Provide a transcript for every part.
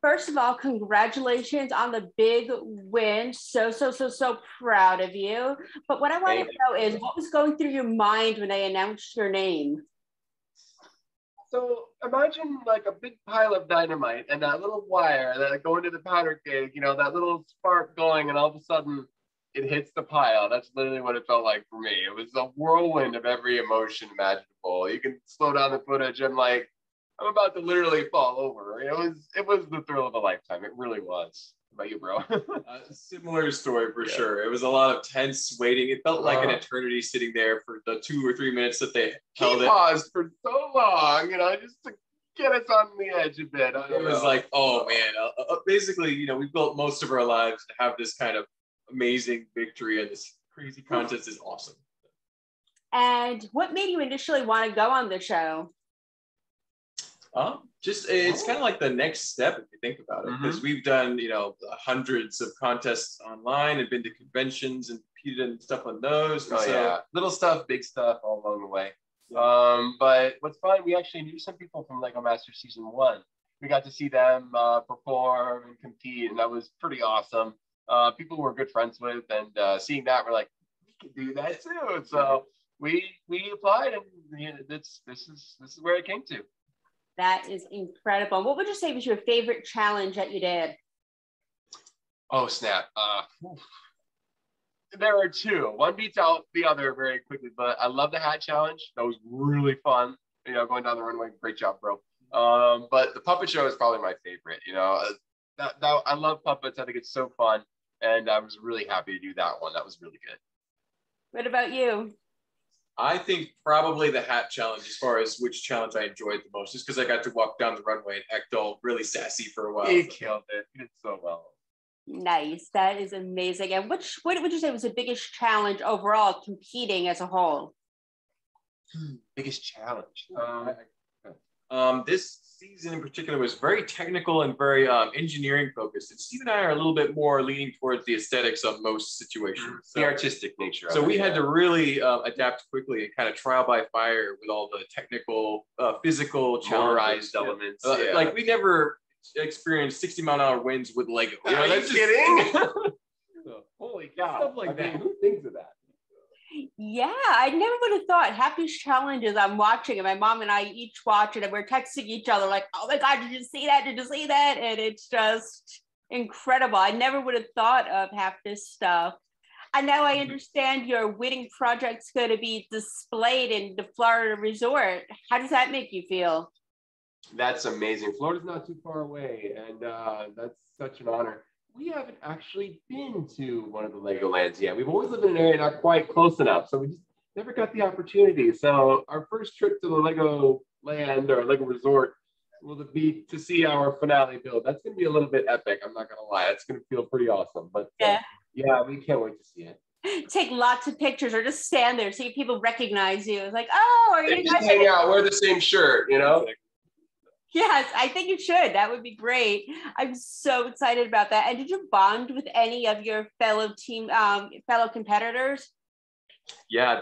First of all, congratulations on the big win. So proud of you. But what I want to Thank you. know is what was going through your mind when they announced your name? So imagine like a big pile of dynamite and that little wire that going to the powder keg, that little spark going, and all of a sudden it hits the pile. That's literally what it felt like for me. It was a whirlwind of every emotion imaginable. You can slow down the footage. I'm about to literally fall over. It was the thrill of a lifetime. It really was. How about you, bro? Similar story for sure. It was a lot of tense waiting. It felt like an eternity sitting there for the 2 or 3 minutes that they held it. Paused for so long, just to get us on the edge a bit. It was like, oh man. Basically, we built most of our lives to have this kind of amazing victory, and this crazy contest is awesome. And what made you initially want to go on the show? It's kind of like the next step if you think about it, because we've done hundreds of contests online and been to conventions and competed and stuff on those. Little stuff, big stuff all along the way. But what's fun, we actually knew some people from Lego Masters Season 1. We got to see them perform and compete, and that was pretty awesome. People we're good friends with, and seeing that, we're like, we can do that too. So we applied, and this is where it came to. That is incredible. What would you say was your favorite challenge that you did? Oh, snap. There are two. One beats out the other very quickly, but I love the hat challenge. That was really fun. Going down the runway. Great job, bro. But the puppet show is probably my favorite. That I love puppets. I think it's so fun. And I was really happy to do that one. That was really good. What about you? I think probably the hat challenge, as far as which challenge I enjoyed the most, just because I got to walk down the runway and act all really sassy for a while. He killed it. He did so well. Nice. That is amazing. And what would you say was the biggest challenge overall competing as a whole? Biggest challenge? This season in particular was very technical and very engineering focused. And Steve and I are a little bit more leaning towards the aesthetics of most situations. The artistic nature. So we had to really adapt quickly and kind of trial by fire with all the technical, physical challenges. Elements. Like we never experienced 60-mile-an-hour winds with Lego. Are you kidding? Holy cow. Stuff like that. Who thinks of that? Yeah, I never would have thought half these challenges I'm watching, and my mom and I each watch it, and we're texting each other like, oh my God, did you see that? Did you see that? And it's just incredible. I never would have thought of half this stuff. And now I understand your winning project's going to be displayed in the Florida resort. How does that make you feel? That's amazing. Florida's not too far away, and that's such an honor. We haven't actually been to one of the Legolands yet. We've always lived in an area not quite close enough, so we just never got the opportunity. So our first trip to the Lego Land or Lego Resort will be to see our finale build. That's going to be a little bit epic. I'm not going to lie. It's going to feel pretty awesome. But yeah, we can't wait to see it. Take lots of pictures or just stand there, see if people recognize you. It's like, oh, are you just hang out, wear the same shirt, Yes, I think you should. That would be great. I'm so excited about that. And did you bond with any of your fellow competitors? Yeah,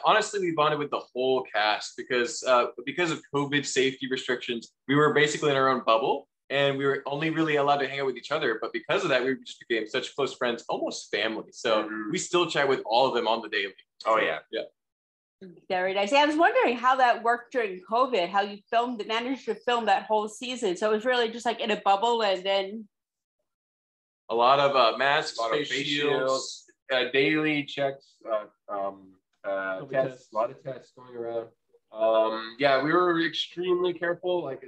honestly, we bonded with the whole cast because of COVID safety restrictions, we were basically in our own bubble and we were only really allowed to hang out with each other. But because of that, we just became such close friends, almost family. So we still chat with all of them on the daily. Oh, yeah. Yeah. Very nice. I was wondering how that worked during COVID, how you managed to film that whole season. So it was really just like in a bubble, and then a lot of masks, a lot of face shields, daily checks, tests, a lot of tests going around. Yeah, we were extremely careful, like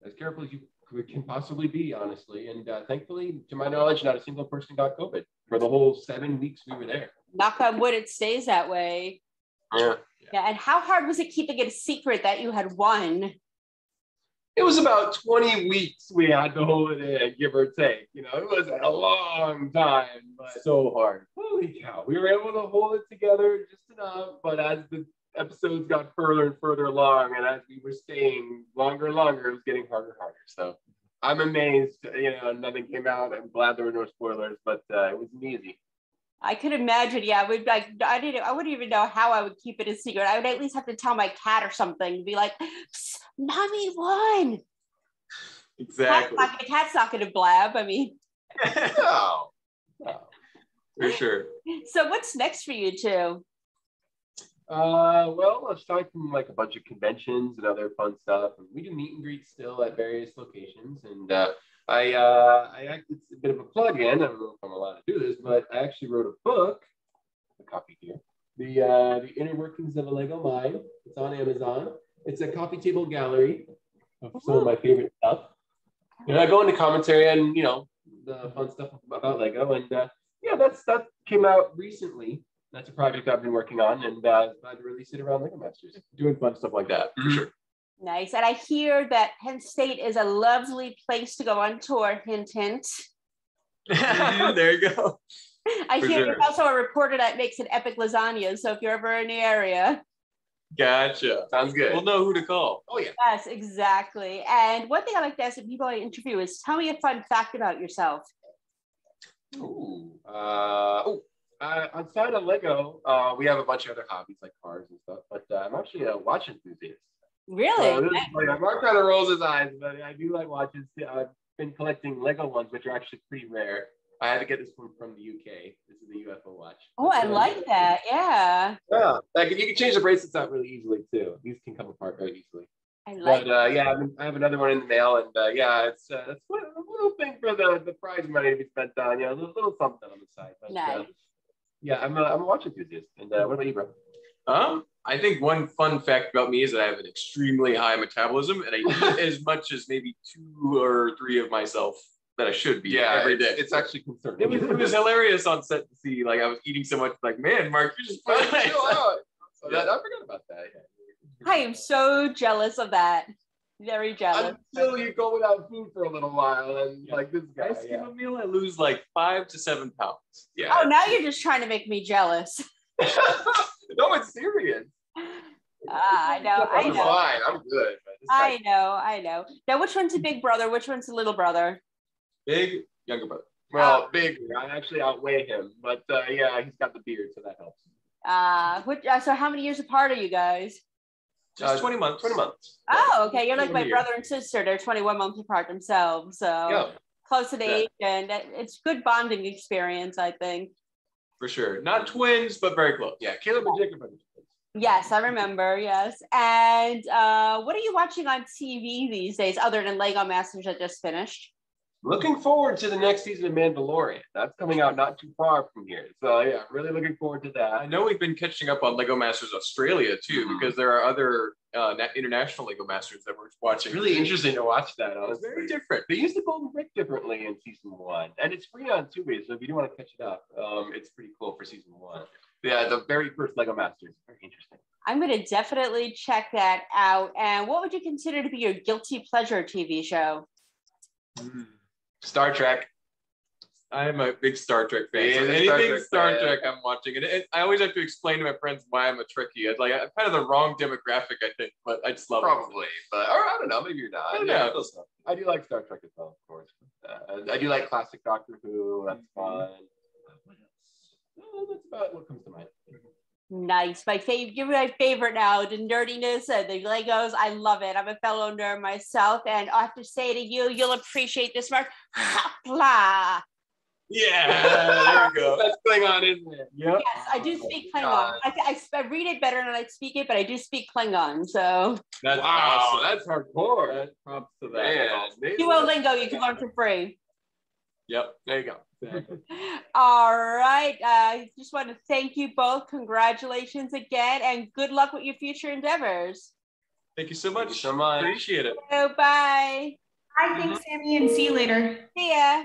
as careful as you can possibly be, honestly. And thankfully, to my knowledge, not a single person got COVID for the whole 7 weeks we were there. Knock on wood, it stays that way. Yeah, and how hard was it keeping it a secret that you had won? It was about 20 weeks we had to hold it in, give or take. It was a long time, but so hard. Holy cow. We were able to hold it together just enough, but as the episodes got further and further along, and as we were staying longer and longer, it was getting harder and harder. So I'm amazed, nothing came out. I'm glad there were no spoilers, but it wasn't easy. I could imagine, yeah. I wouldn't even know how I would keep it a secret. I would at least have to tell my cat or something, be like, Mommy won. Exactly. The cat's not going to blab. I mean, No. No. For sure. so what's next for you two? Well, aside from like a bunch of conventions and other fun stuff, we do meet and greets still at various locations. And it's a bit of a plug-in. I don't know if I'm allowed to do this, but I actually wrote a book, a copy here, the Inner Workings of a Lego Mind. It's on Amazon. It's a coffee table gallery of some of my favorite stuff. And I go into commentary and, the fun stuff about Lego. And yeah, that came out recently. That's a project I've been working on, and glad to release it around Lego Masters. Doing fun stuff like that, for sure. Nice. And I hear that Penn State is a lovely place to go on tour. Hint, hint. There you go. I For hear sure. you're also a reporter that makes an epic lasagna. So if you're ever in the area. Gotcha. Sounds good. We'll know who to call. Oh, yeah. Yes, exactly. And one thing I like to ask the people I interview is tell me a fun fact about yourself. Outside of Lego, we have a bunch of other hobbies like cars and stuff, but I'm actually a watch enthusiast. Really? Mark kind of rolls his eyes, but I do like watches. I've been collecting Lego ones, which are actually pretty rare. I had to get this one from the UK. This is the UFO watch. Oh, I like that. Yeah. Yeah, like you can change the bracelets out really easily too. These can come apart very easily. I like But yeah, I have another one in the mail, and yeah, it's a little thing for the prize money to be spent on. A little something on the side. But, nice. yeah, I'm a watch enthusiast. And what about you, bro? I think one fun fact about me is that I have an extremely high metabolism, and I eat as much as maybe 2 or 3 of myself that I should be every day. It's actually concerning. It was hilarious on set to see, like, I was eating so much, like, man, Mark, you're just fine. Chill out. So I forgot about that. Yeah. I am so jealous of that. Very jealous. Until you go without food for a little while, and like this guy. I skip a meal, I lose like 5 to 7 pounds. Yeah. Oh, now you're just trying to make me jealous. No, it's serious. I know. I'm fine. I'm good. I know. Now, which one's a big brother? Which one's a little brother? Big, younger brother. Well, big. I actually outweigh him, but yeah, he's got the beard, so that helps. So how many years apart are you guys? Just 20 months. 20 months. Oh, okay. You're like my 1 brother and sister. They're 21 months apart themselves. So close in age, and it's good bonding experience, I think. For sure. Not twins, but very close. Yeah, Caleb and Jacob are twins. Yes, I remember. Yes. And what are you watching on TV these days other than Lego Masters that just finished? Looking forward to the next season of Mandalorian. That's coming out not too far from here. So yeah, really looking forward to that. I know we've been catching up on Lego Masters Australia too, because there are other international Lego Masters that we're watching. It's really interesting to watch that. It's very different. They use the Golden Brick differently in season 1, and it's free on Tubi. So if you do want to catch it up, it's pretty cool for season 1. Yeah, the very first Lego Masters. Very interesting. I'm going to definitely check that out. And what would you consider to be your guilty pleasure TV show? Star Trek. I'm a big Star Trek fan. Yeah, So the anything Star Star Trek Trek I'm watching. And I always have to explain to my friends why I'm a Trekkie. It's like I'm kind of the wrong demographic, I think, but I just love Probably, but or I don't know. Maybe you're not. Yeah. I do like Star Trek as well, of course. I do like classic Doctor Who. That's fun. What else? That's about what comes to mind. Nice. You're my favorite now. The nerdiness and the Legos. I love it. I'm a fellow nerd myself. And I have to say to you, you'll appreciate this, Mark. Hopla. Yeah, there we go. That's Klingon, isn't it? Yep. Yes, I do speak Klingon. I read it better than I speak it, but I do speak Klingon. So That's Wow, awesome. that's hardcore. That props to that. Man, Duolingo, you can learn for free. Yep. there you go. Exactly. All right. I just want to thank you both. Congratulations again, and good luck with your future endeavors. Thank you so much. Thank you so much. Appreciate it. So, bye. Hi, thanks, Sammy, and see you later. See ya.